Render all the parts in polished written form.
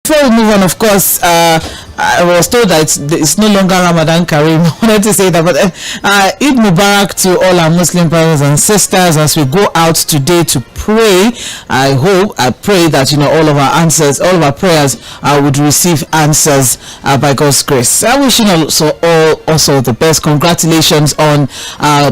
Before we move on, of course, I was told that it's no longer Ramadan Kareem. I wanted to say that, but Eid Mubarak to all our Muslim brothers and sisters as we go out today to pray. I pray that all of our answers, all of our prayers would receive answers by God's grace. I wish you also the best. Congratulations on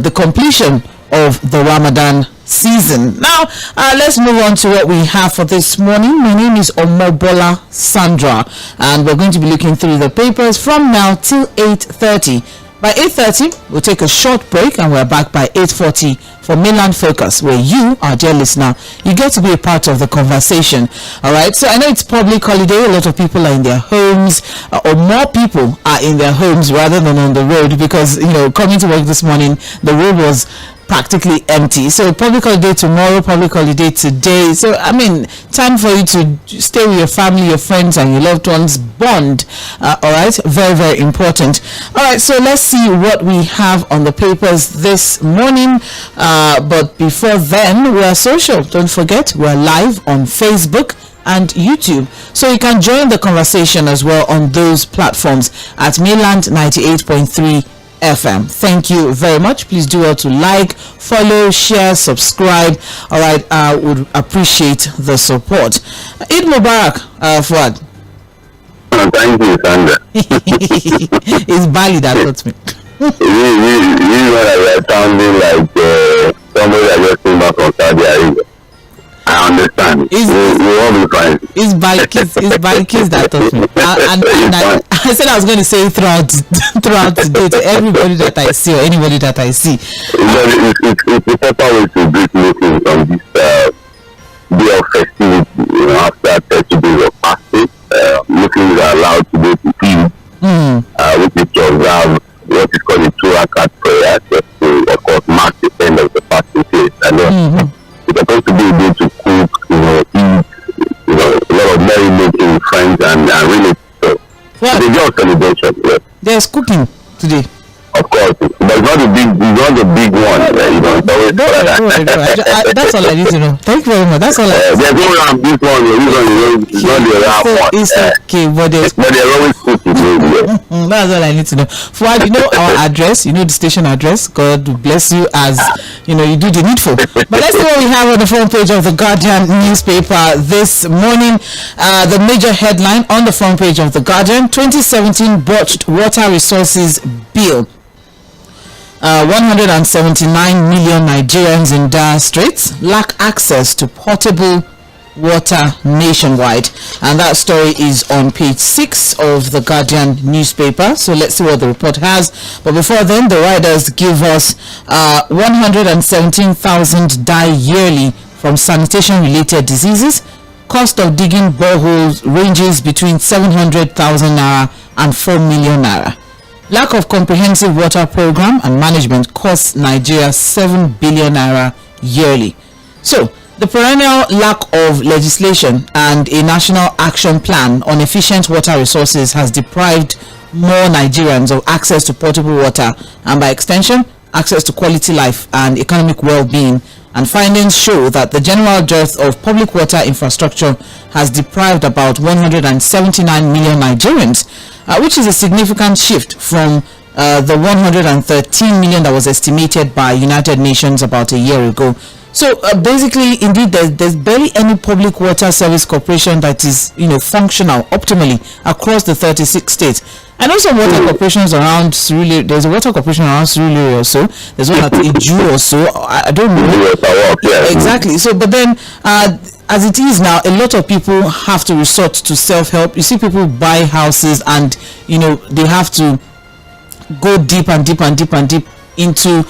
the completion of the Ramadan season. Now let's move on to what we have for this morning. My name is Omobola Sandra, and we're going to be looking through the papers from now till 8:30. By 8:30 we'll take a short break, and we're back by 8:40 for Mainland Focus, where you, our dear listener, you get to be a part of the conversation. All right, so I know it's public holiday. A lot of people are in their homes, or more people are in their homes rather than on the road, because coming to work this morning, the road was practically empty. So public holiday tomorrow, public holiday today. So time for you to stay with your family, your friends, and your loved ones. Bond. All right, very, very important. All right, so let's see what we have on the papers this morning. But before then, we are social. Don't forget, we're live on Facebook and YouTube, so you can join the conversation as well on those platforms at Mainland 98.3 FM. Thank you very much. Please do well to like, follow, share, subscribe. All right, I would appreciate the support. Eid Mubarak, Fuad. Thank you, Sandra. It's Bali that taught me. You sounding like somebody that just came back from Saudi Arabia. I understand. You won't be fine. It's Balikis that taught me. And I said I was going to say throughout today to everybody that I see or anybody that I see. It's the proper way to greet Muslims on this day of festivity. After 30 days of fasting, Muslims are allowed to go to Eid, which is to observe what is called a 2-rakat prayer, just to, of course, mark the end of the fasting phase. And then it's supposed to be a day to cook, eat, a lot of merrymaking with friends and relatives. So it's a day of celebration. Yes. There's cooking today. Of course, but it's not the big one. That's all I need to know. Thank you very much. That's all. There's no around this one. It's not the around one. It's okay, but there's always cooking. That's all I need to know. Fuad, our address, the station address. God bless you as you do the needful. But let's see what we have on the front page of the Guardian newspaper this morning. The major headline on the front page of the Guardian: 2017 botched water resources bill. 179 million Nigerians in dire straits lack access to potable water nationwide, and that story is on page 6 of the Guardian newspaper. So let's see what the report has. But before then, the riders give us 117,000 die yearly from sanitation related diseases. Cost of digging boreholes ranges between 700,000 naira and 4 million naira. Lack of comprehensive water program and management costs Nigeria 7 billion naira yearly. So, the perennial lack of legislation and a national action plan on efficient water resources has deprived more Nigerians of access to potable water and, by extension, access to quality life and economic well-being. And findings show that the general dearth of public water infrastructure has deprived about 179 million Nigerians, which is a significant shift from the 113 million that was estimated by United Nations about a year ago. So basically, indeed, there's barely any public water service corporation that is, functional optimally across the 36 states. And also water corporations around Surulere. There's a water corporation around Surulere also. There's one at Iju also. I don't know. Exactly. So, but then, as it is now, a lot of people have to resort to self-help. You see people buy houses and, they have to go deep and deep and deep and deep into,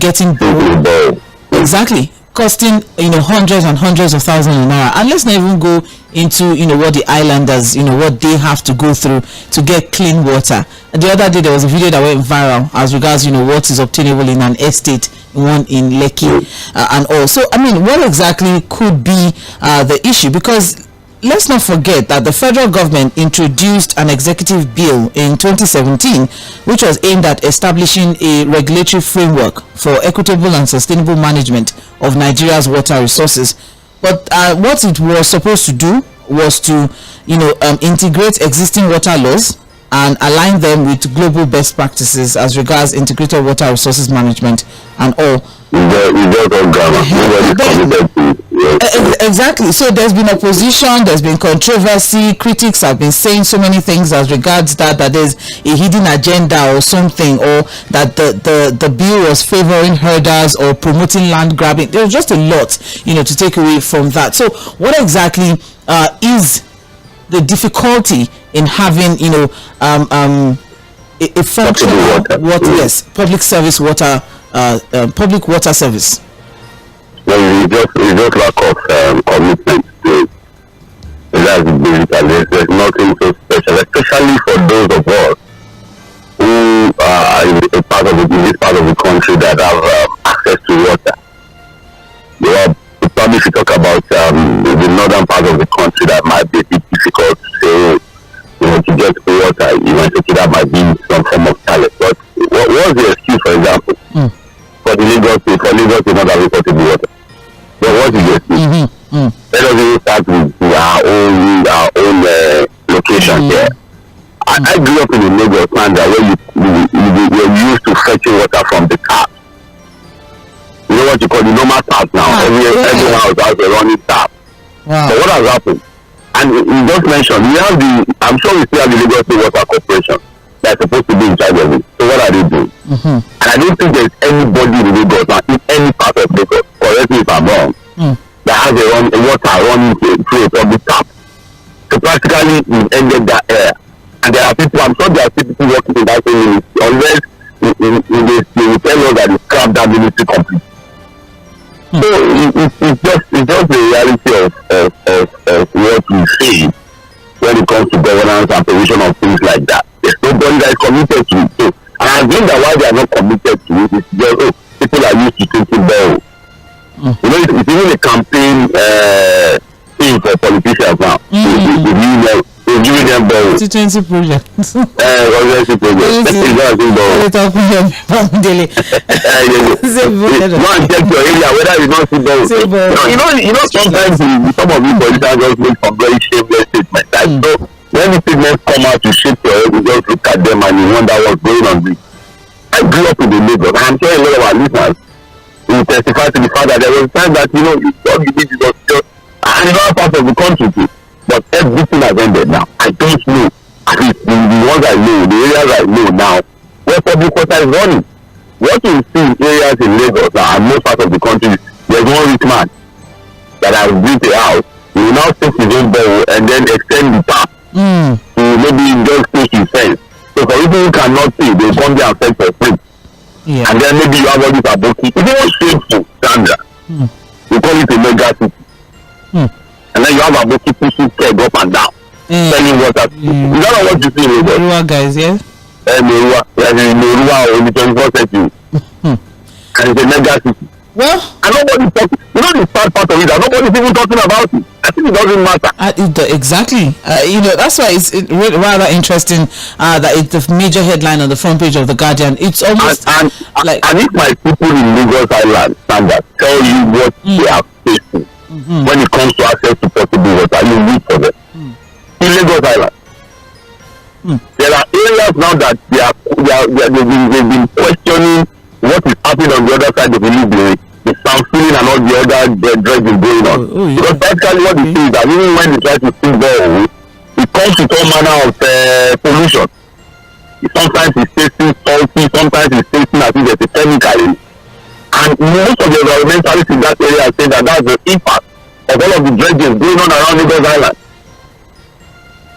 getting borrowed. Exactly. Costing hundreds and hundreds of thousands of naira. And let's not even go into what the islanders what they have to go through to get clean water. The other day there was a video that went viral as regards what is obtainable in an estate, one in Lekki and all. So what exactly could be the issue? Because let's not forget that the federal government introduced an executive bill in 2017 which was aimed at establishing a regulatory framework for equitable and sustainable management of Nigeria's water resources. But what it was supposed to do was to, integrate existing water laws and align them with global best practices as regards integrated water resources management and all. Exactly. So there's been opposition, there's been controversy, critics have been saying so many things as regards that there's a hidden agenda or something, or that the bill was favoring herders or promoting land grabbing. There was just a lot, to take away from that. So what exactly is the difficulty in having, a functional public service water, public water service? Well, it's just lack of commitment to it. That's basically, there's nothing so special, especially for those of us who are in this part of the country that have access to water. Probably if you talk about the northern part of the country, that might be a bit difficult to say, to get water, that might be some form of challenge. But what's the excuse, for example, for Lagos to not have potable water? But what's the excuse? Let us even start with our own location here. I grew up in the Lagos area where you're used to fetching water from the tap. You know what you call the normal tap now. Everyone house has a running tap. Wow. So what has happened? And you just mentioned, I'm sure we still have the Lagos State Water Corporation that's supposed to be in charge of it. So what are they doing? And I don't think there's anybody in Lagos now, in any part of Lagos, correct me if I'm wrong, that has a water running through a public tap. So practically we've ended that era. And there are people, I'm sure there are still people working in that same ministry, unless they will tell us that they scrapped that ministry completely. So it's just the reality of what we see when it comes to governance and provision of things like that. There's nobody that is committed to it. So, and I think that why they are not committed to it is just people are used to taking balls. It's even a campaign thing for politicians now. They're giving them balls. 2020 project. Go and check your area whether you don't see balls. Sometimes some of you politicians just make some very shameless statements. So when the statements come out, you shake your head, you just look at them and you wonder what's going on with. I grew up in the Lagos, and I'm sure a lot of our listeners will testify to the fact that there was a time that you thought the business was just another part of the country too. But everything has ended now. I don't know, at least the ones I know, the areas I know now, where public water is running. What you see in areas in Lagos and most parts of the country, there's one rich man that has built a house. He will now take his own bowl and then extend the tap to maybe just take his fence. So for people who cannot see, they come there and fetch for free. Yeah. And then maybe you have all this aboki. It's even shameful, Sandra. We call it a mega city. And then you have aboki pushing keg up and down, selling water. You don't know what you see in Lagos. Guys, yeah? Meruwa only 24 seconds. And it's a mega city. Well, and nobody's talking. The sad part of it, that nobody's even talking about it. I think it doesn't matter. Exactly. That's why it's rather interesting that it's the major headline on the front page of the Guardian. It's almost and if my people in Lagos Island standard tell you what they are facing when it comes to access to potable water, you wait for them. In Lagos Island, there are areas now that they've been questioning what is happening on the other side of the Lìධ̀vě, the Samfilling and all the other dredging going on. Because practically what they say is that even when they try to fill borehole, it comes with all manner of pollution. Sometimes it's tasting salty, sometimes it's tasting as if there's a chemical in it. And most of the environmentalists in that area say that that's the impact of all of the dredging going on around Lagos Island.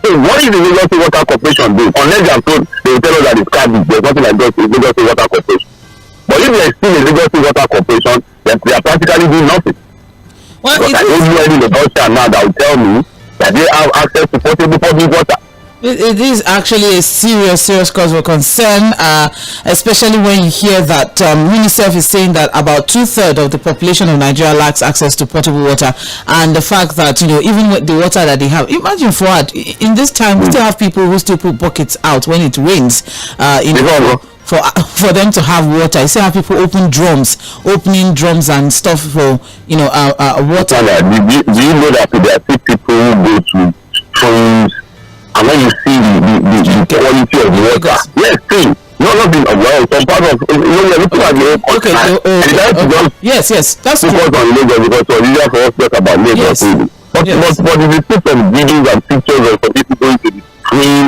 So what is the Lagos State Water Corporation doing? Unless they are told, they will tell us that it's garbage, there's nothing like that in Lagos State Water Corporation. But if there is still a Lagos State Water Corporation, then they are practically doing nothing. Well, because I don't know any Lagosian now that will tell me that they have access to potable public water. It is actually a serious cause for concern, especially when you hear that UNICEF is saying that about 2/3 of the population of Nigeria lacks access to potable water, and the fact that even with the water that they have, imagine in this time we still have people who still put buckets out when it rains, for them to have water. You see how people opening drums and stuff for water. Do you know that there are people who go to streams, and when you see the quality of water, yes, see, not being aware. Some part of you're looking at the whole country. Yes, that's true. Focus on Lagos because it's easier for us to talk about Lagos. But if you see some videos and pictures of some people going to the stream,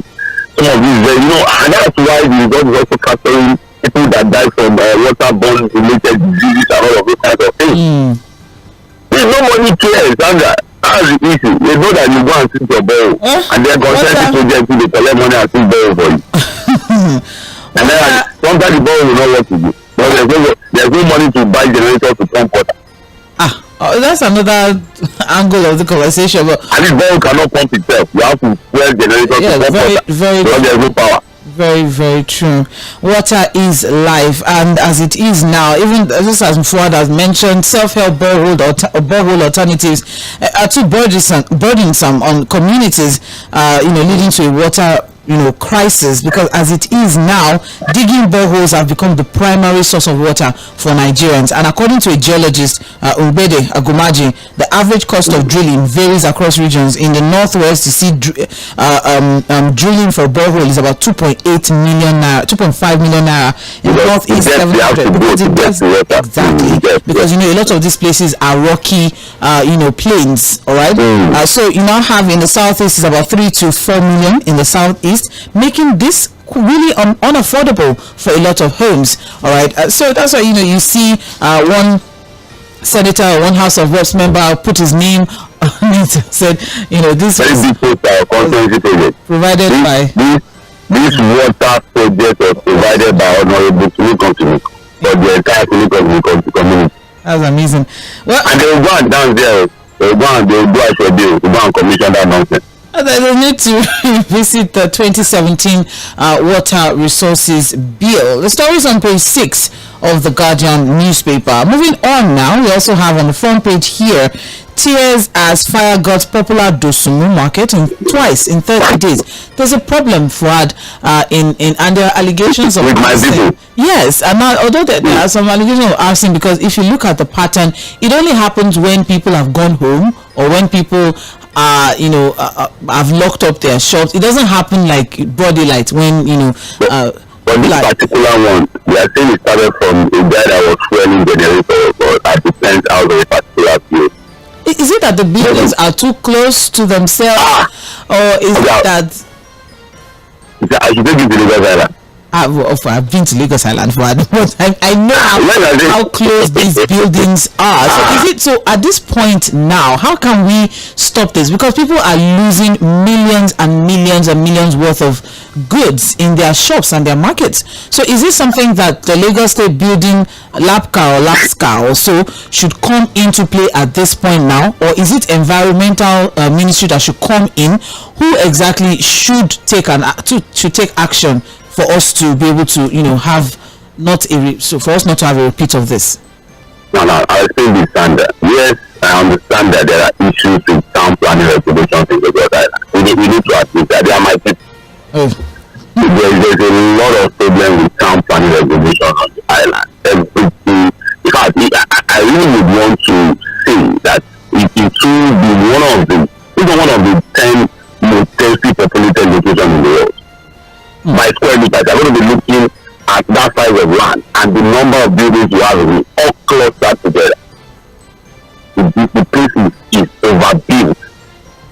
some of these, and that's why the result is also capturing people that die from waterborne related diseases and all of those kinds of things. Nobody cares, Sandra. That's the issue. They know that you go and sit your bowl, and then consent project to collect money and sit bowl for you. And then sometimes the bowl will not work with you. But there's no money to buy generators to pump water. That's another angle of the conversation. But and the bowl cannot pump itself. You have to fuel generators to pump water. Because there's no power. Very, very true. Water is life, and as it is now, even just as Fuad has mentioned, self-help borehole alternatives are too burdensome on communities, leading to a water crisis, because as it is now, digging boreholes have become the primary source of water for Nigerians. And according to a geologist, Ugbede Agumaji, the average cost of drilling varies across regions. In the northwest, you see drilling for borehole is about 2.5 million naira. In the northeast, 700. Because a lot of these places are rocky, plains. All right. So you now have in the southeast is about 3 to 4 million in the southeast, making this really unaffordable for a lot of homes. All right. So that's why you see one senator or one House of Reps member put his name on it and said, this was provided by this water project was provided by Honorable Tʀᴇ for the entire Tʀᴇ community. That's amazing. Well, and they will go and dance there. They will go and do a bill to go and commission that nonsense. They need to visit the 2017 Water Resources Bill. The story is on page 6 of the Guardian newspaper. Moving on now, we also have on the front page here, tears as fire got popular Dosumu market twice in 30 days. There's a problem, Fuad, and there are allegations of arson. Yes, and now, although there are some allegations of arson, because if you look at the pattern, it only happens when people have gone home or when people have locked up their shops. It doesn't happen like broad daylight when but this particular one, we are saying it started from a guy that was fueling generators at the fence out of a particular place. Is it that the buildings are too close to themselves, or is it that I should take you to Lagos Island? I've been to Lagos Island, but I know how close these buildings are. So at this point now, how can we stop this? Because people are losing millions and millions and millions worth of goods in their shops and their markets. So is this something that the Lagos State Building LAPSCA also should come into play at this point now, or is it environmental ministry that should come in? Who exactly should take action for us to be able to, have for us not to have a repeat of this? No, I think this, Sandra. Yes, I understand that there are issues with town planning regulations in Lagos Island. We need to admit that there might be. There's a lot of problems with town planning regulations on the island. Everything. Because I really would want to say that it should be one of the 10 most densely populated locations in the world. By square meters, I'm going to be looking at that size of land and the number of buildings you have all clustered together. The place is overbuilt,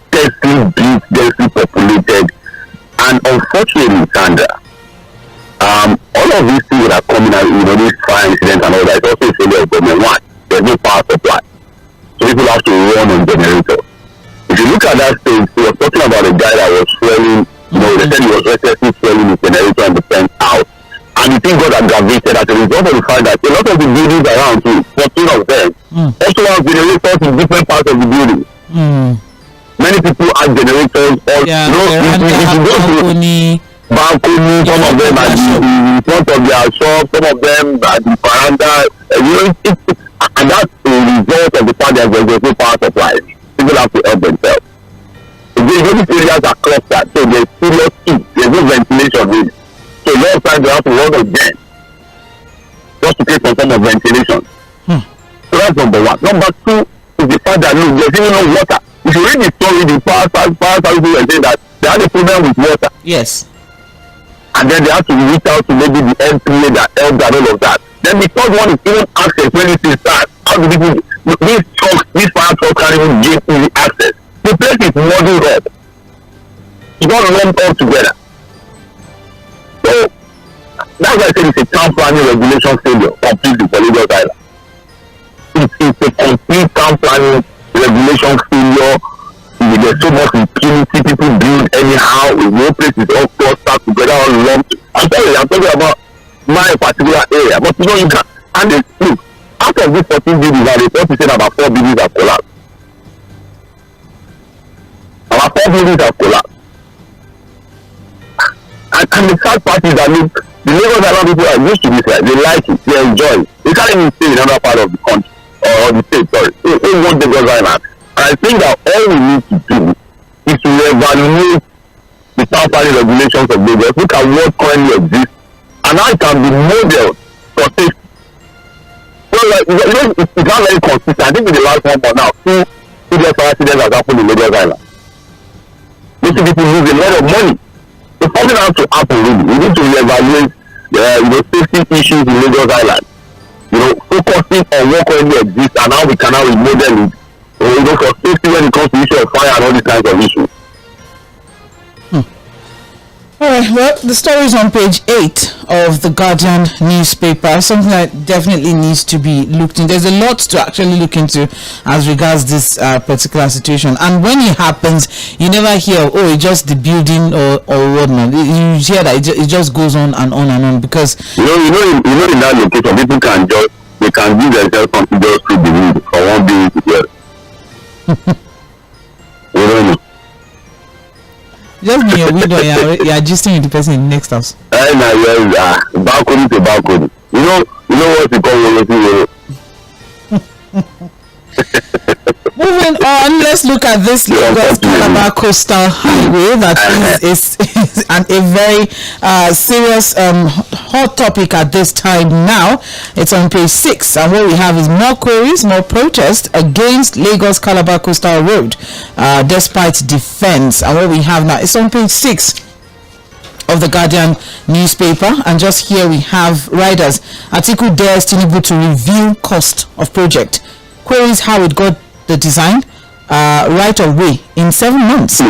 densely built, densely populated, and unfortunately, Sandra, all of these things that are coming out, these fire incidents and all that, it's also a failure of government. One, there's no power supply, so people have to run on generators. If you look at that stage, we were talking about a guy that was fueling. They said he was recklessly fueling his generator on the fence out. And the thing got aggravated as a result of the fact that a lot of the buildings around too, 14 of them, also have generators in different parts of the building. Many people have generators balcony, some of them are in front of their shop, some of them are the veranda. And that's a result of the fact that there's no power supply. People have to help themselves. These areas are clustered, so there's serious heat, there's no ventilation really. So a lot of time they have to work again just to create some form of ventilation. So that's number one. Number two is the fact that look, there's even no water. If you read the story, the power people were saying that they had a problem with water. Yes. And then they have to reach out to maybe the LPA that helped and all of that. Then the third one is even access. When it is start, how do people, these fire trucks can't even get easy access. The place is muddled up. It's not lumped all together. So that's why I said it's a town planning regulation failure completely for Lagos Island. It's a complete town planning regulation failure. There's so much impunity, people build anyhow, no place is all clustered together, all lumped. I'm talking about my particular area, but you know you can. And this, look, out of these 14 buildings, I report to say about 4 buildings have collapsed. About 4 buildings have collapsed. And the sad part is that look, the Lagos Island people are used to this, right? They like it, they enjoy it. They can't even stay in another part of the country or the state. Sorry, they want Lagos Island. And I think that all we need to do is to evaluate the town planning regulations of Lagos, look at what currently exists, and how it can be modeled for safety. So like, it's not very consistent. I think in the last 1 month now, 2 serious fire accidents have happened in Lagos Island. These people lose a lot of money. So something has to happen really. We need to reevaluate safety issues in Lagos Island. Focusing on what currently exists and how we can now remodel it. For safety when it comes to issue of fire and all these kinds of issues. All right, well, the story is on page 8 of the Guardian newspaper, something that definitely needs to be looked into. There's a lot to actually look into as regards this particular situation. And when it happens, you never hear, oh, it's just the building or whatnot. You hear that it just goes on and on and on because... in that location, people can give themselves something just through the wind for one building together. We don't know. Just be your window, you're gisting with the person in the next house. Balcony to balcony. You know what you call Moving on, let's look at this Lagos Calabar Coastal Highway that is a very serious hot topic at this time now. It's on page 6, and what we have is more queries, more protests against Lagos Calabar Coastal Road despite defense. And what we have now is on page 6 of the Guardian newspaper, and just here we have riders. Atiku dares Tinubu to reveal cost of project, queries how it got the design right of way in 7 months.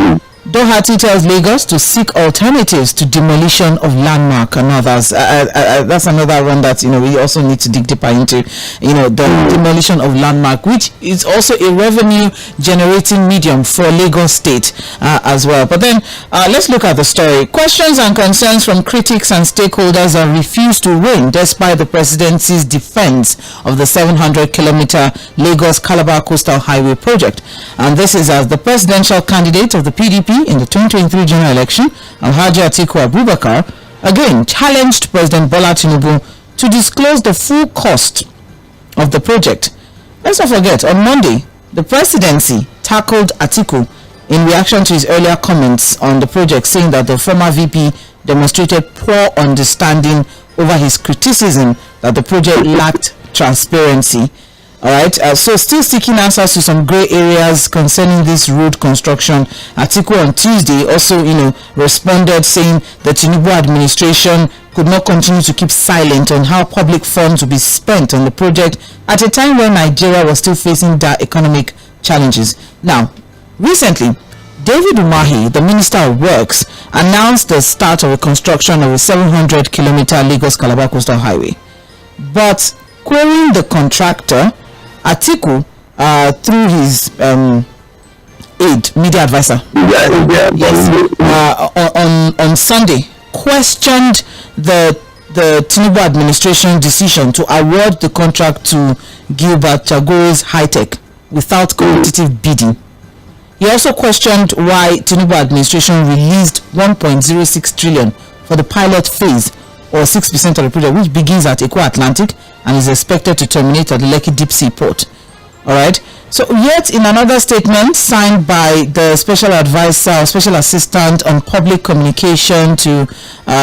Doherty tells Lagos to seek alternatives to demolition of landmark and others. That's another one that we also need to dig deeper into. The demolition of landmark, which is also a revenue generating medium for Lagos State as well. But then let's look at the story. Questions and concerns from critics and stakeholders have refused to wane despite the presidency's defense of the 700-kilometer Lagos Calabar Coastal Highway project. And this is as the presidential candidate of the PDP in the 2023 general election, Alhaji Atiku Abubakar, again challenged President Bola Tinubu to disclose the full cost of the project. Let's not forget, on Monday, the presidency tackled Atiku in reaction to his earlier comments on the project, saying that the former VP demonstrated poor understanding over his criticism that the project lacked transparency. All right, so still seeking answers to some grey areas concerning this road construction. Atiku on Tuesday also, responded saying the Tinubu administration could not continue to keep silent on how public funds will be spent on the project at a time when Nigeria was still facing dire economic challenges. Now, recently, David Umahi, the Minister of Works, announced the start of the construction of a 700-kilometer Lagos Calabar Coastal Highway. But querying the contractor, Atiku, through his aide, media advisor, on Sunday, questioned the Tinubu administration decision to award the contract to Gilbert Chago's High Tech without competitive bidding. He also questioned why Tinubu administration released 1.06 trillion for the pilot phase, or 6% of the project, which begins at Eko Atlantic and is expected to terminate at the Lekki Deep Sea Port. All right. So, yet in another statement signed by the special advisor, special assistant on public communication to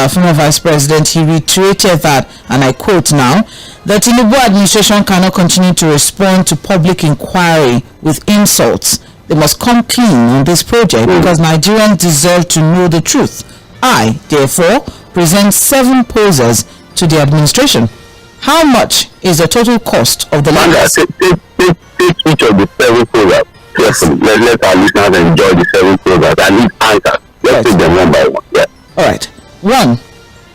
former vice president, he reiterated that, and I quote now, the Tinubu administration cannot continue to respond to public inquiry with insults. They must come clean on this project because Nigerians deserve to know the truth. I, therefore, present 7 posers to the administration. How much is the total cost of the land? Take each of the 7 posers carefully. Let our listeners enjoy the 7 posers and each answer. Let's take them one by one. Yeah. All right. 1.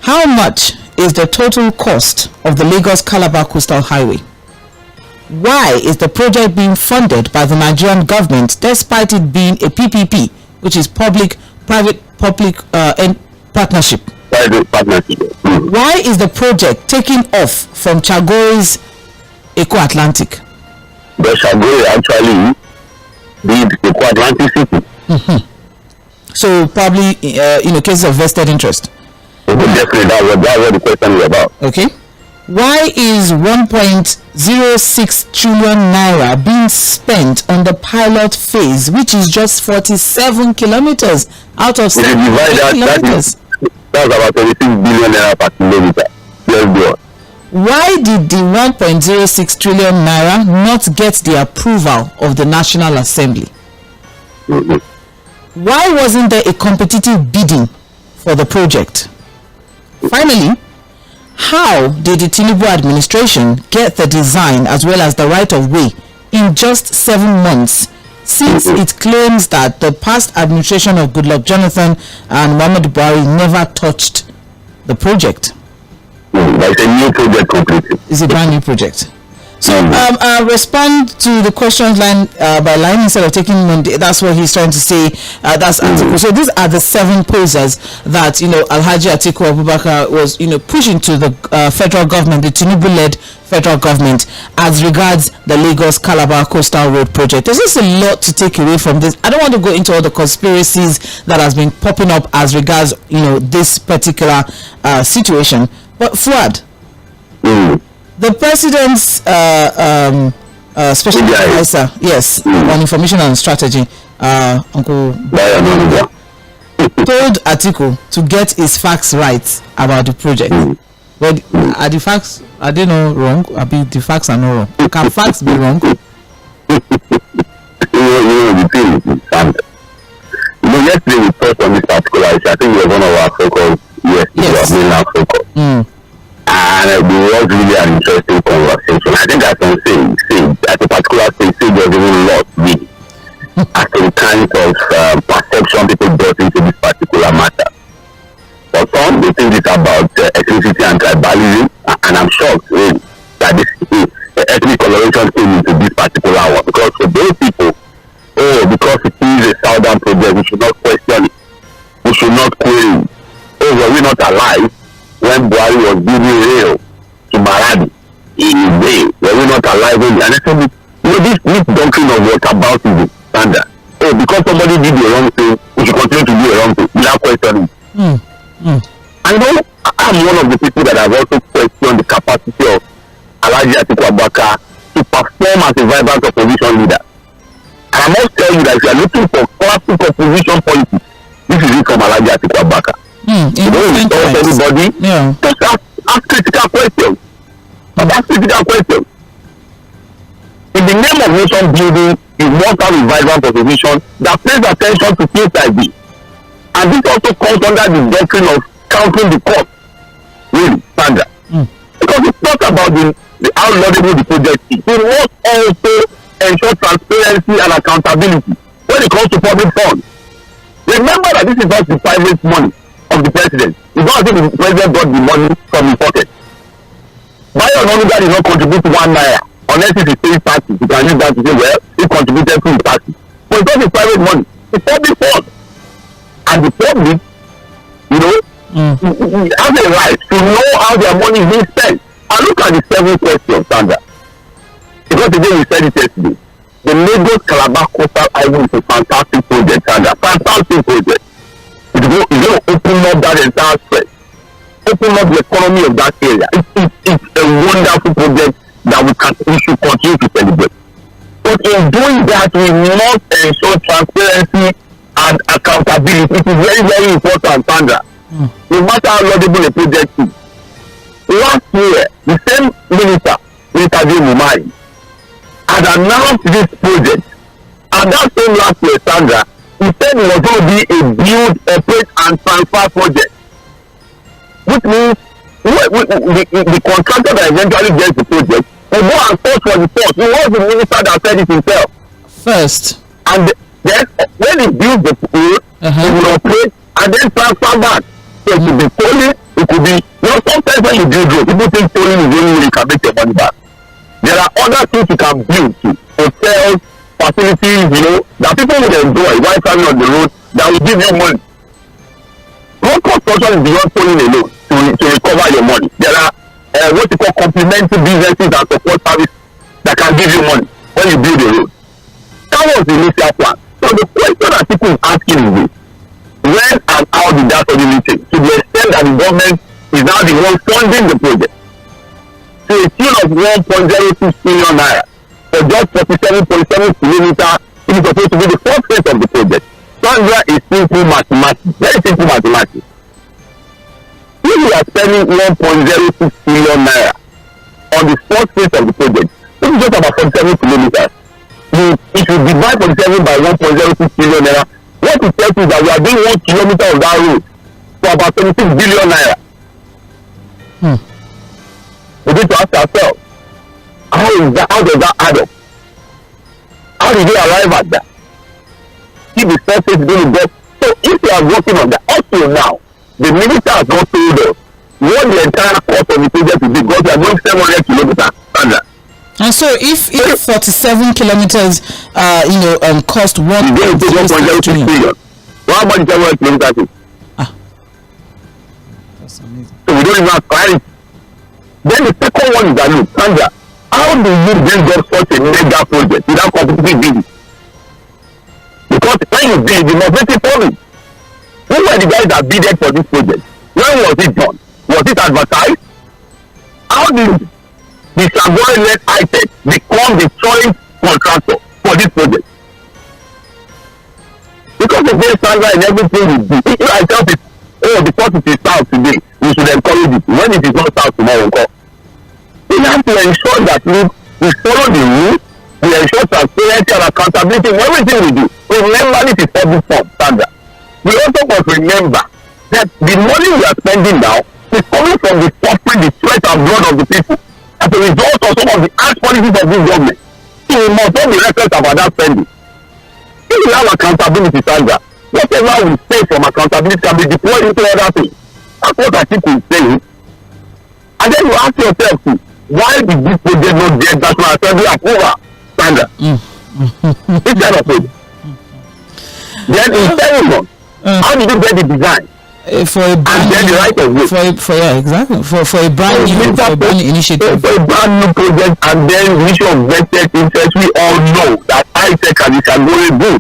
How much is the total cost of the Lagos-Calabar Coastal Highway? Why is the project being funded by the Nigerian government despite it being a PPP, which is public-private partnership? Private partnership. Why is the project taking off from Chagore's Eco Atlantic? The Chagore actually did Eco Atlantic City. So probably cases of vested interest. Definitely, that's what the question is about. Okay. Why is 1.06 trillion naira being spent on the pilot phase, which is just 47 kilometers out of 70 kilometers? That's about 36 billion naira per kilometer. Let's go on. Why did the 1.06 trillion naira not get the approval of the National Assembly? Why wasn't there a competitive bidding for the project? Finally, how did the Tinubu administration get the design as well as the right of way in just 7 months, since it claims that the past administration of Goodluck Jonathan and Muhammadu Buhari never touched the project? It's a new project completely. It's a brand new project. So respond to the questions line by line instead of taking Monday. That's what he's trying to say. That's Atiku. So these are the 7 posers that Alhaji Atiku Abubakar was pushing to the federal government, the Tinubu-led federal government, as regards the Lagos-Calabar Coastal Road project. There's just a lot to take away from this. I don't want to go into all the conspiracies that has been popping up as regards this particular situation. But Fuad, the president's special advisor, yes, on information and strategy, Uncle told Atiku to get his facts right about the project. But are the facts, are they not wrong? The facts are not wrong. Can facts be wrong? Yesterday we touched on this particular issue. I think it was one of our focus. Yes. And it was really an interesting conversation. I think I can say at a particular stage, there's even lost really as to the kinds of perception people brought into this particular matter. For some, they think it's about ethnicity and tribalism, and I'm shocked really that this ethnic coloration came into this particular one. Because for those people, because it is a southern project, we should not question it. We should not query it. Were we not alive when Buhari was building rail to Maradi in a way? Were we not alive? And I said, this doctrine of whataboutism standard. Because somebody did the wrong thing, we should continue to do the wrong thing without questioning. I know I'm one of the people that have also questioned the capacity of Alhaji Atiku Abubakar to perform as a vibrant opposition leader. And I must tell you that if you are looking for classic opposition politics, this is it from Alhaji Atiku Abubakar. You don't insult anybody. Just ask critical questions. Ask critical questions. In the name of nation building, you must have a vibrant opposition that pays attention to things like this. And this also comes under the doctrine of counting the cost. Really, standard. Because it's not about the how laudable the project is. We must also ensure transparency and accountability when it comes to public funds. Remember that this is not the private money of the president. It's not as if the president got the money from his pocket. Bayo Onanuga did not contribute to 1 naira unless it's a state taxes. You can use that to say, well, he contributed to his taxes. But it's not the private money. It's public funds. And the public, have a right to know how their money is being spent. And look at the 7 questions, Sandra. Because today we said it yesterday. The Lagos-Calabar Coastal Highway is a fantastic project, Sandra. Fantastic project. It's going to open up that entire stretch, open up the economy of that area. It's a wonderful project that we should continue to celebrate. But But in doing that, we must ensure transparency and accountability. It is very, very important, Sandra. No matter how laudable a project is. Last year, the same minister, Tʀᴇ had announced this project. And that same last year, Sandra, he said it was going to be a build, operate, and transfer project. Which means the contractor that eventually gets the project will go and search for the source. It was the minister that said it himself. First. And then when he builds the road, he will operate and then transfer back. So it could be tolling, it could be, sometimes when you build road, people think tolling is the only way you can make your money back. There are other things you can build too. Hotels, facilities, that people will enjoy while traveling on the road that will give you money. Road construction is beyond tolling alone to recover your money. There are what you call complementary businesses and support services that can give you money when you build a road. That was the initial plan. So the question that people is asking is this: when and how did that suddenly change? To the extent that the government is now the one funding the project to a tune of 1.06 billion naira for just 47.7 kilometers. It is supposed to be the first phase of the project. Sandra is simple mathematics, very simple mathematics. If you are spending 1.06 billion naira on the first phase of the project, this is just about 47 kilometers. If you divide 47 by 1.06 billion naira, what it tells you is that we are doing 1 kilometer of that road for about 26 billion naira. We need to ask ourselves, how does that add up? How did they arrive at that? If the surface is going to get, so if you are working on that, also now, the minister has not told us what the entire cost of the project will be, because we are going 700 kilometers standard. And so if 47 kilometers cost 1.06 billion, how much is 700 kilometers? That's amazing. So we don't even have clarity. Then the second one is that, look, Sandra, how do you bring up such a mega project without competitive bidding? Because when you bid, you must make it public. Who were the guys that bidded for this project? When was it done? Was it advertised? How did the Sᴏᴜ-led ITEC become the joint contractor for this project? Because of this Sandra and everything we do, if I tell people, because it is south today, we should encourage it. When it is not south tomorrow, we have to ensure that we follow the rules, we ensure transparency and accountability in everything we do. Remember, this is public fund standard. We also must remember that the money we are spending now is coming from the suffering, the sweat and blood of the people as a result of some of the act policies of this government. So we must not be reckless about that spending. If we have accountability standard, whatever we say from accountability can be deployed into other things. That's what I think we're saying. And then you ask yourself too, why did this project not get National Assembly approval standard? This kind of thing. Then in 7 months, how did you get the design? For a brand and then the right of way. Exactly. For a brand new initiative. For a brand new project, and then the issue of vested interest, we all know that ITEC and the Sᴏᴜ group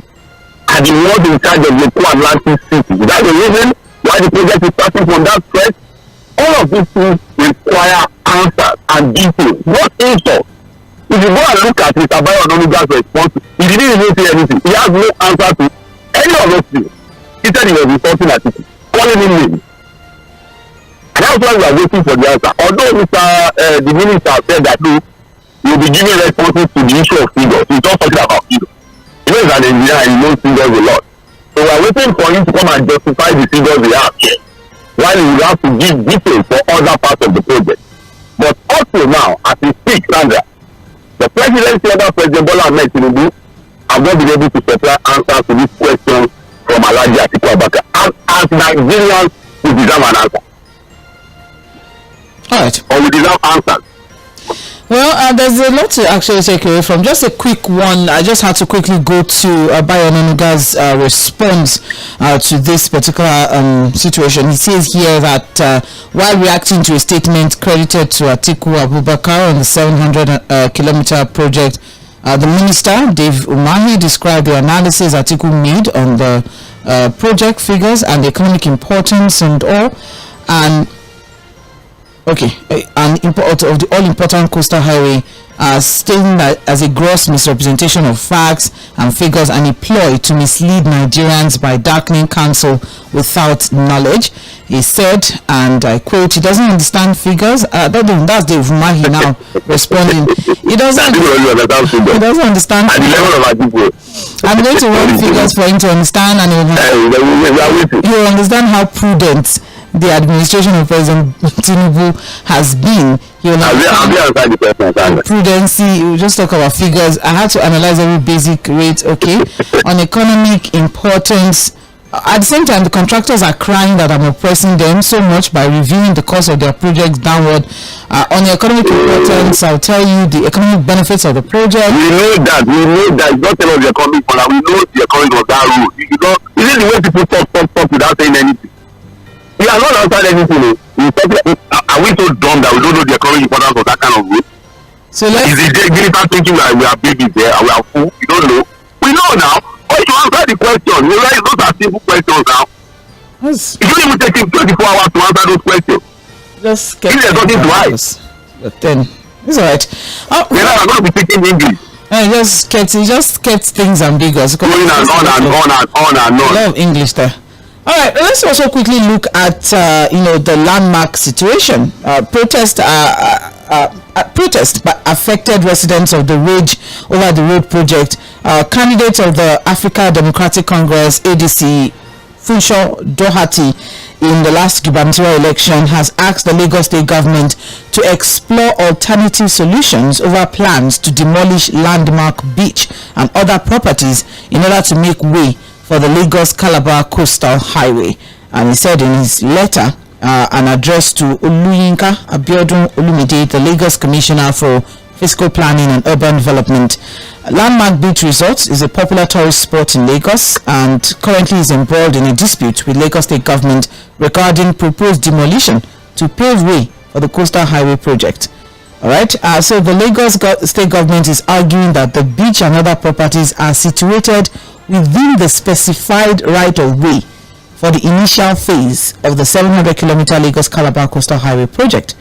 are the ones in charge of the Atlantic City. That's the reason why the project is starting from that stretch. All of these things require answers and details, not insults. If you go and look at Mr. Fᴜʟᴜ response, he didn't even say anything. He has no answer to any of those things. He said he was insulting at it, calling him names. And that's why we are waiting for the answer. Although the minister said that he will be giving responses to the issue of figures. He's not talking about figures. He knows an engineer and he knows figures a lot. So we are waiting for him to come and justify the figures we have, while he will have to give details for other parts of the project. But also now, as we speak, Sandra, the presidency under President Bola Ahmed Tinubu have not been able to supply answers to this question from Alhaji Atiku Abubakar. As Nigerians, we deserve an answer. All right. Or we deserve answers. Well, there's a lot to actually take away from. Just a quick one. I just had to quickly go to Bayonanuga's response to this particular situation. He says here that while reacting to a statement credited to Atiku Abubakar on the 700-kilometer project, the minister, Dave Umahi, described the analysis Atiku made on the project figures and the economic importance and all. And Okay, an import of the all-important coastal highway, stating that as a gross misrepresentation of facts and figures and a ploy to mislead Nigerians by darkening counsel without knowledge. He said, and I quote, he doesn't understand figures. That's the Mahi now responding. He doesn't understand figures. I'm going to run figures for him to understand, and he will understand how prudent the administration of President Tinubu has been. He will understand prudency. We just talk about figures. I had to analyze every basic rate, okay, on economic importance. At the same time, the contractors are crying that I'm oppressing them so much by reviewing the cost of their projects downward. On the economic importance, I'll tell you the economic benefits of the project. We know that. It's not tell us the economic, but we know the economic of that road. You know, is it the way people talk without saying anything? We are not outside anything. Are we so dumb that we don't know the economic importance of that kind of road? So let's. Is it Jennifer thinking that we are babies there and we are fool? We don't know. We know now. But you answer the question. You realize those are simple questions now. It don't even take him 24 hours to answer those questions. Just get. If there's nothing to hide. But then it's alright. Then I'm going to be speaking English. Just kept things ambiguous. Going and on and on and on and on. A lot of English there. All right, let's also quickly look at the landmark situation. Protest by affected residents of the Ridge over the road project. Candidates of the Africa Democratic Congress (ADC), Fᴜᴜ Doherty, in the last gubernatorial election, has asked the Lagos State government to explore alternative solutions over plans to demolish landmark beach and other properties in order to make way for the Lagos-Calabar Coastal Highway. And he said in his letter, an address to Oluyinka Abiodun Olumide, the Lagos Commissioner for Fiscal Planning and Urban Development, Landmark Beach Resort is a popular tourist spot in Lagos and currently is embroiled in a dispute with Lagos State government regarding proposed demolition to pave way for the Coastal Highway project. Alright, so the Lagos State government is arguing that the beach and other properties are situated within the specified right-of-way for the initial phase of the 700-kilometer Lagos-Calabar Coastal Highway project.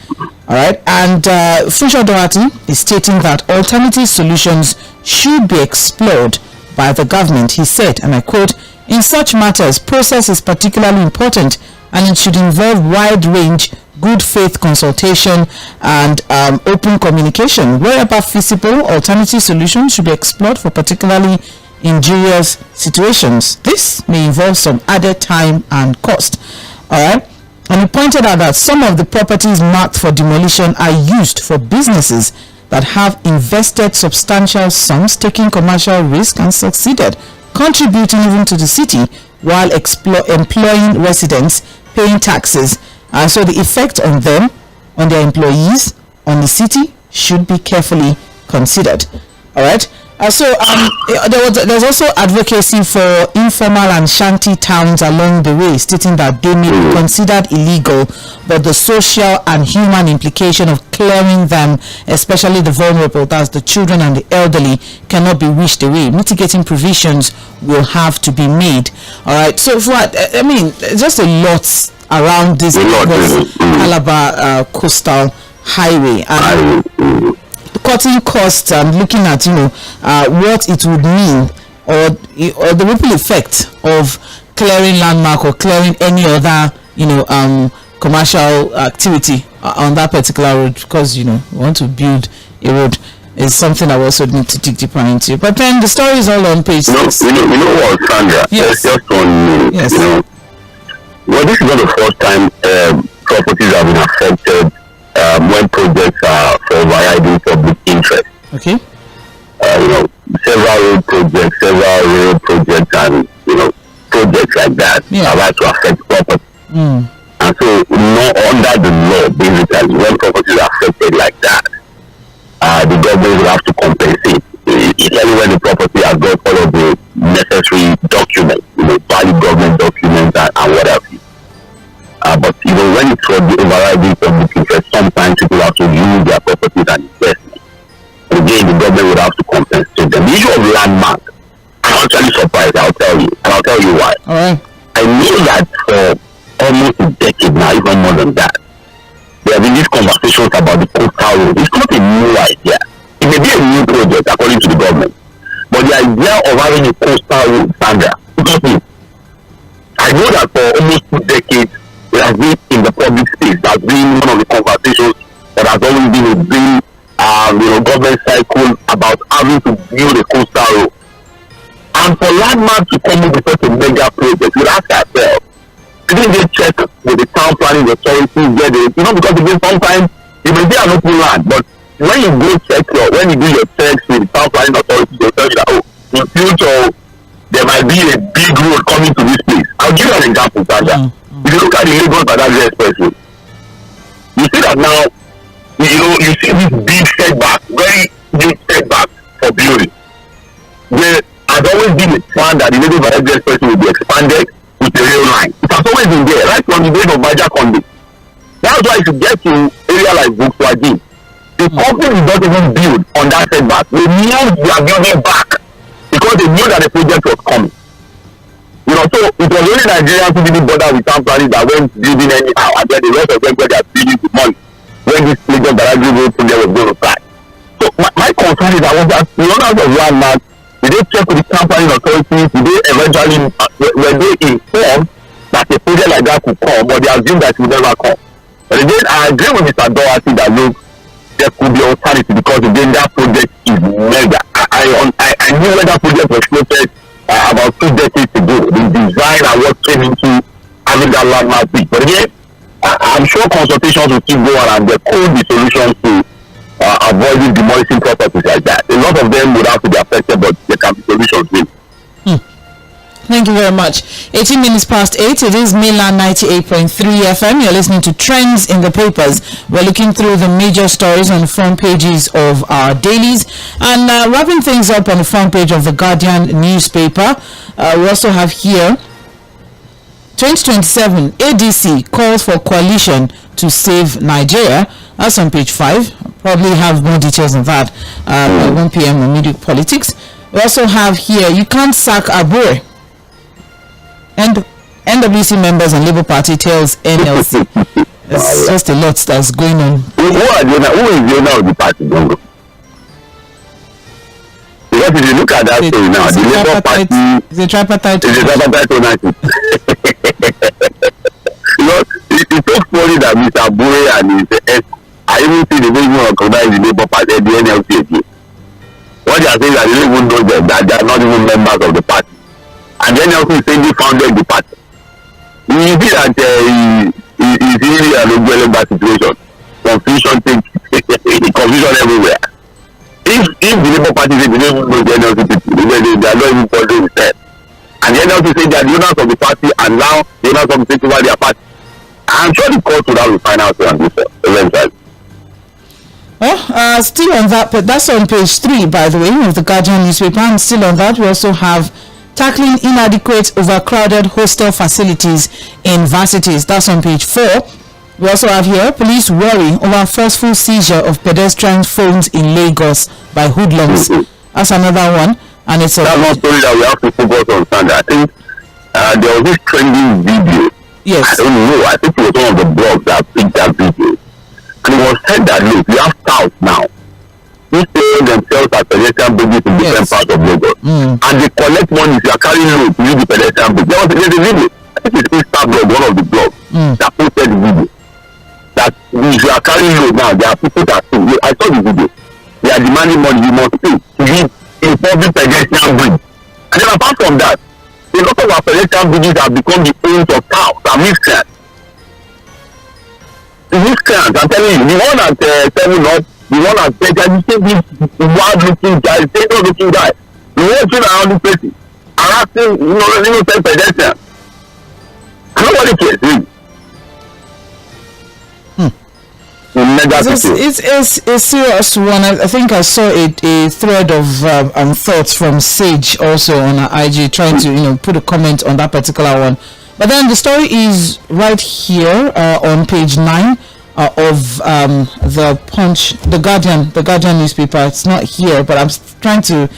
All right, and Fᴜᴜ Doherty is stating that alternative solutions should be explored by the government. He said, and I quote, "In such matters, process is particularly important, and it should involve wide-range, good-faith consultation and open communication. Wherever feasible, alternative solutions should be explored for particularly injurious situations. This may involve some added time and cost." All right, and he pointed out that some of the properties marked for demolition are used for businesses that have invested substantial sums, taking commercial risk and succeeded, contributing even to the city while employing residents, paying taxes. And so the effect on them, on their employees, on the city should be carefully considered. All right. There's also advocacy for informal and shanty towns along the way, stating that they may be considered illegal, but the social and human implication of clearing them, especially the vulnerable, that's the children and the elderly, cannot be wished away. Mitigating provisions will have to be made. All right. So, I mean, just a lot around this Calabar Coastal Highway and cutting costs and looking at what it would mean or the ripple effect of clearing landmark or clearing any other commercial activity on that particular road, because we want to build a road is something I also need to dig deeper into. But then the story is all on page 6. You know what, Sandra? Yes. Just on yes. Well, this is not the first time properties have been affected when projects are for a variety of public interest. Okay. Several road projects, and projects like that have had to affect property. And so, under the law, basically, when properties are affected like that, the government will have to compensate. Especially when the property has got all of the necessary documents, valid government documents and what have you. But when it's for the overriding public interest, sometimes people have to use their properties and investment. Again, the government would have to compensate them. The issue of landmark, I'm actually surprised, I'll tell you. And I'll tell you why. All right. I know that for almost a decade now, even more than that, there there have been these conversations about the coastal road. It's not a new idea. It may be a new project according to the government, but the idea of having a coastal road standard, I know that for almost 2 decades it has been in the public space. That's been one of the conversations that has always been a big government cycle about having to build a coastal road. And for landmarks to come up with such a mega project, we ask ourselves, didn't they check with the town planning authorities because again sometimes you may be an open land, but when you go when you do your checks with the town planning authorities, they'll tell you that in future there might be a big road coming to this place. I'll give you an example, Sandra. If you look at the Lagos Badagry Expressway, you see that now, you see this big setback, very big setback for building. There has always been a plan that the Lagos Badagry Expressway will be expanded with a rail line. It has always been there, right from the days of Baja Conde. That's why if you get to area like Volkswagen, the company doesn't even build on that setback. They knew they are building back because they knew that the project was coming. So it was only Nigerians who didn't bother with town planning that went building anyhow, and then the rest of them got their building with money when this Lagos Badagry road project was going to start. So my concern is that the owners of landmark, did they check with the town planning authorities? Did they eventually were they informed that a project like that could come, or they assume that it will never come? But again, I agree with Mr. Doherty that look, there could be alternative because again that project is mega. I knew when that project was floated about 2 decades ago. The design and what came into having that landmark big. But again, I'm sure consultations will keep going and there could be solutions to avoiding demolishing properties like that. A lot of them would have to be affected, but there can be solutions with. Thank you very much. 18 minutes past 8. It is Mainland 98.3 FM. You're listening to Trends in the Papers. We're looking through the major stories on the front pages of our dailies. And wrapping things up on the front page of the Guardian newspaper, we also have here 2027 ADC calls for coalition to save Nigeria. That's on page 5. Probably have more details on that at 1 p.m. on Media Politics. We also have here, you can't sack Abure. And NWC members and Labour Party tells NLC. It's just a lot that's going on. Who is the owner of the party? Because if you look at that story now, the Labour Party is a tripartite ownership. It's so funny that Mr. Abure and his ex, I even see the way you recognize the Labour Party, the NLC again. What they are saying is that they don't even know them, that they are not even members of the party. And then also saying they founded the party. You see that it's really an unbelievable situation. Confusion everywhere. If the Labour Party say they don't even know the NLC people, they are not even following the steps. And the NLC say they are the owners of the party and now the owners of the take over their party. I'm sure the court will have the final say on this eventually. Well, still on that, but that's on page 3, by the way, of the Guardian newspaper. And still on that, we also have tackling inadequate, overcrowded hostel facilities in varsities. That's on page 4. We also have here, police worry over forceful seizure of pedestrian phones in Lagos by hoodlums. That's another one. And it's that's one story that we have to focus on, Sandra. I think there was this trending video. Yes. I don't know. I think it was one of the blogs that picked that video. And it was said that, look, we have touts now. These people themselves are pedestrian bridges in different parts of Lagos. And they collect money if you are carrying load to use the pedestrian bridge. There's a video. I think it's Instablog, one of the blogs, that posted the video. That if you are carrying load now, there are people that say, I saw the video. They are demanding money, you must pay to use a public pedestrian bridge. And then apart from that, a lot of our pedestrian bridges have become the owners of towns and miscreants. Miscreants, I'm telling you, the one at 7 Up, the one at 10, you see this wild looking guy, stable looking guy, the walking around the places, harassing, innocent pedestrians. Nobody cares, really. It's a serious one. I think I saw a thread of thoughts from Sage also on IG trying to put a comment on that particular one. But then the story is right here on page 9 of the Punch, the Guardian newspaper. It's not here, but I'm trying to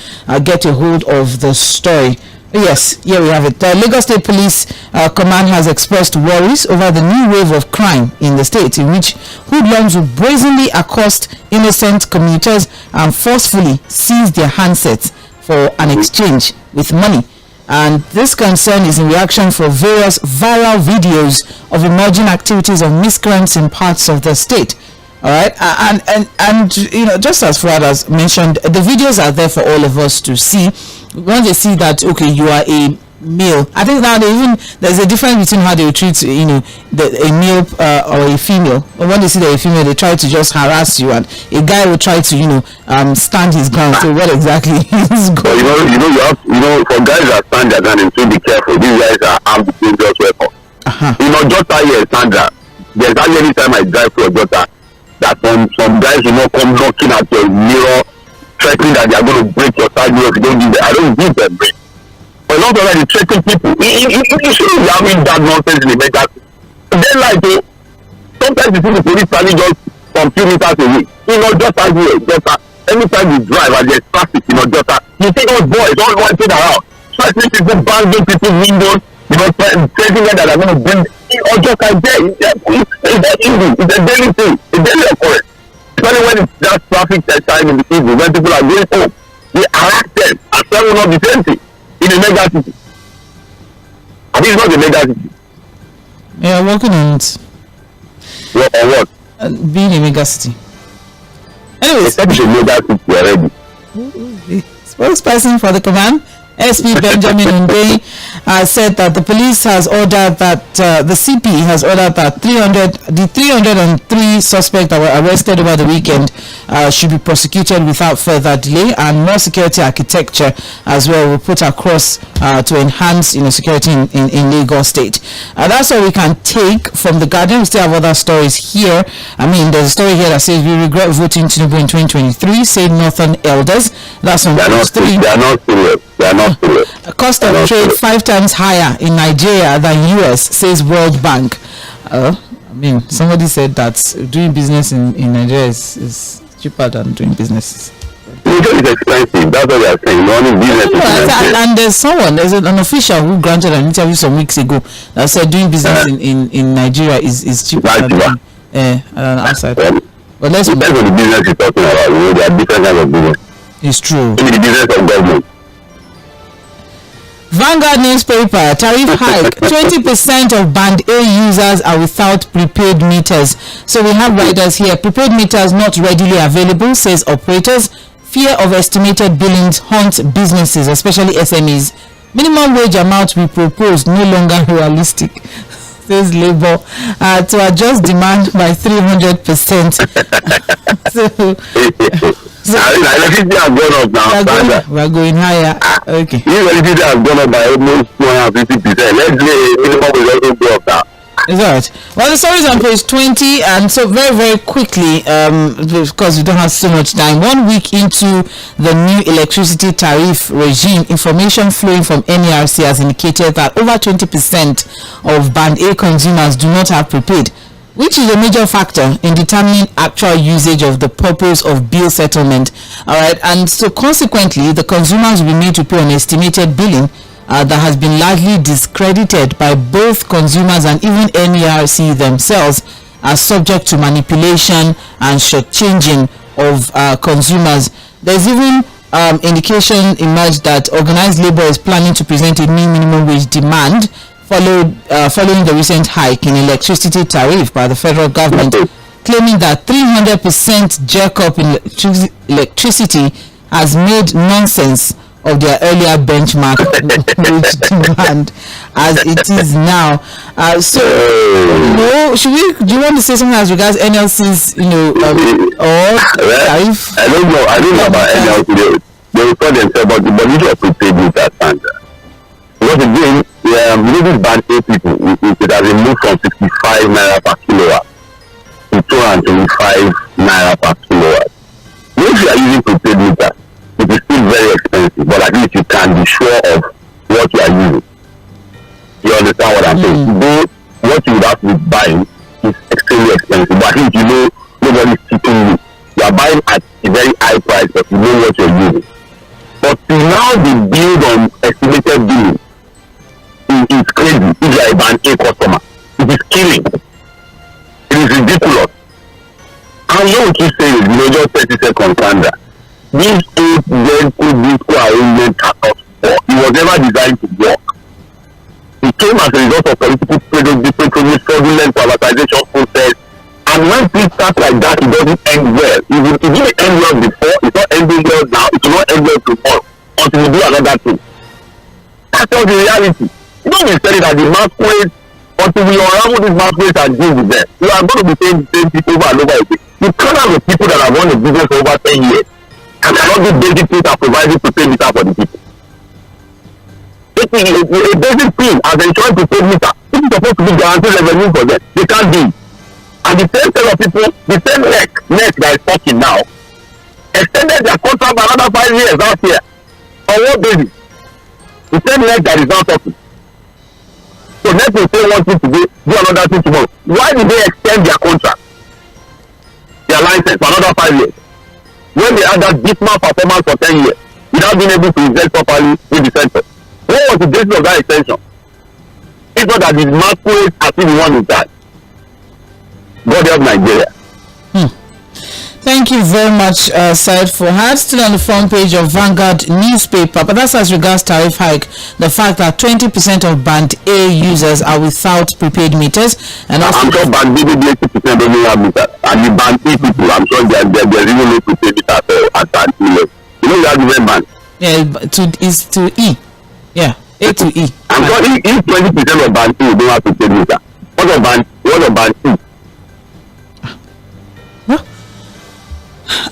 get a hold of the story Yes, here we have it. The Lagos State Police Command has expressed worries over the new wave of crime in the state, in which hoodlums will brazenly accost innocent commuters and forcefully seize their handsets for an exchange with money. And this concern is in reaction for various viral videos of emerging activities of miscreants in parts of the state. All right, and you know, just as Fuad has mentioned, the videos are there for all of us to see. Once they see that, okay, you are a male, I think now there's a difference between how they treat, you know, a male or a female. But when they see that a female, they try to just harass you, and a guy will try to, you know, stand his ground. So what exactly is going on? You know, for guys that stand their ground, and to be careful. These guys are armed with dangerous weapons. You know, just here, Sandra, there's hardly any time I drive to a daughter that some guys will not come knocking at your mirror, threatening that they are going to break your side mirror if you don't give them. I don't give them break. But a lot of them threatening people. You shouldn't be having that nonsense in the mega. Then like sometimes you see the police standing just some few meters away. You know, just as you anytime you drive and there's traffic, you know, just you see those boys all walking around, threatening people, banging people's windows, you know, threatening them that are going to bring or just like that. It's easy. It's a daily thing. It's daily occurrence. Especially when it's that traffic time in the evening, when people are going home, they harass them and tell them the same thing in a mega city. I think it's not a mega city. Yeah, working on it. What or what? Being a mega city. Anyways, it's a mega city already. Spokesperson for the command, SP Benjamin Hundeyi, said that the police has ordered that the CP has ordered that 303 suspects that were arrested over the weekend should be prosecuted without further delay, and more security architecture as well will put across to enhance, you know, security in Lagos State. That's all we can take from the Guardian. We still have other stories here. I mean, there's a story here that says we regret voting Tinubu in 2023, say Northern elders. That's on page 3. They are not serious. They are not serious. Cost of trade 5 times higher in Nigeria than US, says World Bank. I mean, somebody said that doing business in Nigeria is cheaper than doing business. It's expensive. That's what they are saying. Running business and there's an official who granted an interview some weeks ago that said doing business in Nigeria is cheaper than outside. But let's depends on the business you're talking about. You know, there are different kinds of business. It's true. Maybe the business of government. Vanguard newspaper, tariff hike. 20% of band A users are without prepaid meters. So we have riders here. Prepaid meters not readily available, says operators. Fear of estimated billings haunts businesses, especially SMEs. Minimum wage amount we propose no longer realistic, says Labour. To adjust demand by 300%. Electricity has gone up now. We're going higher. Okay. Electricity has gone up by almost 250%. Let's say minimum will also go up now. Is that right? Well, the story is on page 20, and so very, very quickly, because we don't have so much time, 1 week into the new electricity tariff regime, information flowing from NERC has indicated that over 20% of band A consumers do not have prepaid, which is a major factor in determining actual usage of the purpose of bill settlement. All right, and so consequently, the consumers will be made to pay on estimated billing that has been largely discredited by both consumers and even NERC themselves as subject to manipulation and shortchanging of consumers. There's even indication emerged that organized labor is planning to present a new minimum wage demand following the recent hike in electricity tariff by the federal government, claiming that 300% jerk up in electricity has made nonsense of their earlier benchmark wage demand as it is now. So, do you want to say something as regards NLC's, or tariff? I don't know about NLC. They will call themselves, but you don't prepaid with that standard. Because again, this band A people, it has been moved from 65 naira per kilowatt to 225 naira per kilowatt. If you are using prepaid meter, it is still very expensive, but at least you can be sure of what you are using. You understand what I'm saying? Though what you would have to be buying is extremely expensive, but at least you know nobody's cheating you. You are buying at a very high price, but you know what you're using. But till now, they build on estimated billing. will keep saying it, just 30 seconds, Sandra. This eight vehicle disco arrangement cannot work. It was never designed to work. It came as a result of political fraudulent privatization process. And when things start like that, it doesn't end well. It didn't end well before, it's not ending well now, it will not end well tomorrow until we do another thing. That's all the reality. You don't be saying that the masquerade, until we unravel these masquerades and deal with them, we are going to be saying the same people over and over again. You can't have the people that have run a business for over 10 years and cannot do basic things and providing to pay meter for the people. A basic thing as ensuring to pay meter, this is supposed to be guaranteed revenue for them. They can't do it. And the same set of people, the same neck that is talking now, extended their contract by another 5 years last year. On what basis? The same neck that is now talking. So next will say one thing today, do another thing tomorrow. Why did they extend their contract, their license for another 5 years? When they had that dismal performance for 10 years, without being able to invest properly in the sector. What was the basis of that extension? It's not that the masquerade as if we want to die. God help Nigeria. Thank you very much, Said Fuad. Still on the front page of Vanguard newspaper, but that's as regards tariff hike. The fact that 20% of Band A users are without prepaid meters, and also I'm sure Band B, 80% don't have meters, and the Band C people, I'm sure they're really no prepaid meters at Band C level. You know that different band? Yeah, is to E. Yeah, A to E. I'm sure if 20% of Band C don't have prepaid meter, what of Band C?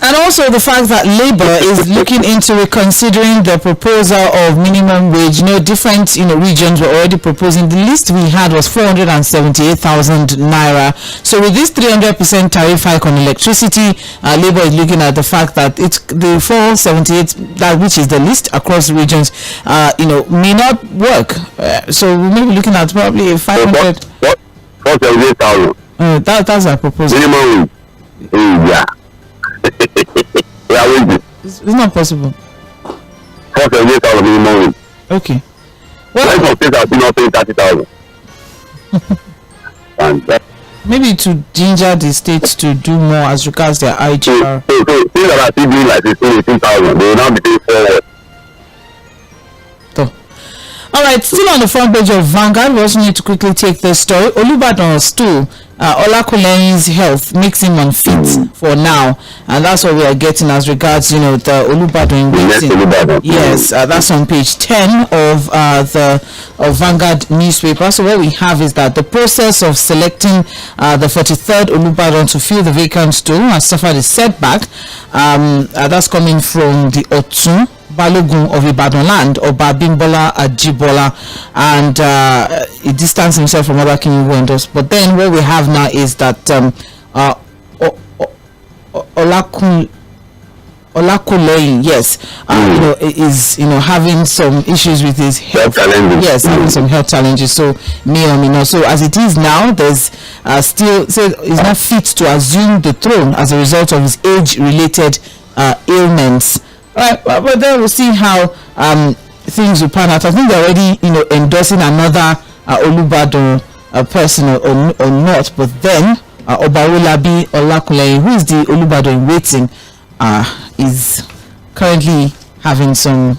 And also the fact that Labour is looking into reconsidering the proposal of minimum wage. Different regions were already proposing. The list we had was 478,000 naira. So with this 300% tariff hike on electricity, Labour is looking at the fact that it's the 478, that which is the list across regions, may not work. So we may be looking at probably a 500. 478,000. That's our proposal. Minimum wage. Yeah. It's not possible. 478,000 minimum wage. Okay. Well, some states are still not paying 30,000. And maybe to ginger the states to do more as regards their IGR. So things that are still doing like 18,000, they will now be paying forward. All right, still on the front page of Vanguard, we also need to quickly take this story. Olubadan stool, Olakunlehin's health makes him unfit for now, and that's what we are getting as regards, the Olubadan waiting. Yes, that's on page 10 of Vanguard newspaper. So what we have is that the process of selecting the 43rd Olubadan to fill the vacant stool has suffered a setback. That's coming from the Otun Balogun of Ibadan land, Oba Bimbola Ajibola, and he distanced himself from other king windows. But then what we have now is that Olakunlehin, yes, is having some issues with his health. Yes, having some health challenges. So So as it is now, there's still he's not fit to assume the throne as a result of his age-related ailments. Right, but then we'll see how things will pan out. I think they're already, endorsing another Olubadan person or not. But then Obawolabi Olakunlehin, who is the Olubadan in waiting, is currently having some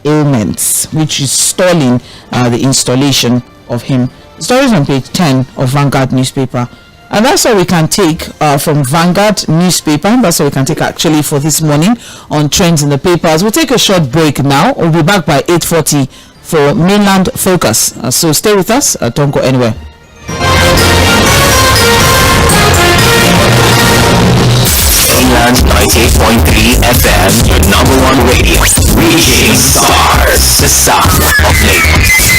ailments, which is stalling the installation of him. The story is on page 10 of Vanguard newspaper. And that's all we can take from Vanguard newspaper. That's all we can take actually for this morning on trends in the papers. We'll take a short break now. We'll be back by 8:40 for Mainland Focus. So stay with us. Don't go anywhere. Mainland 98.3 FM, your #1 radio. Reaching stars, the sound of Lagos.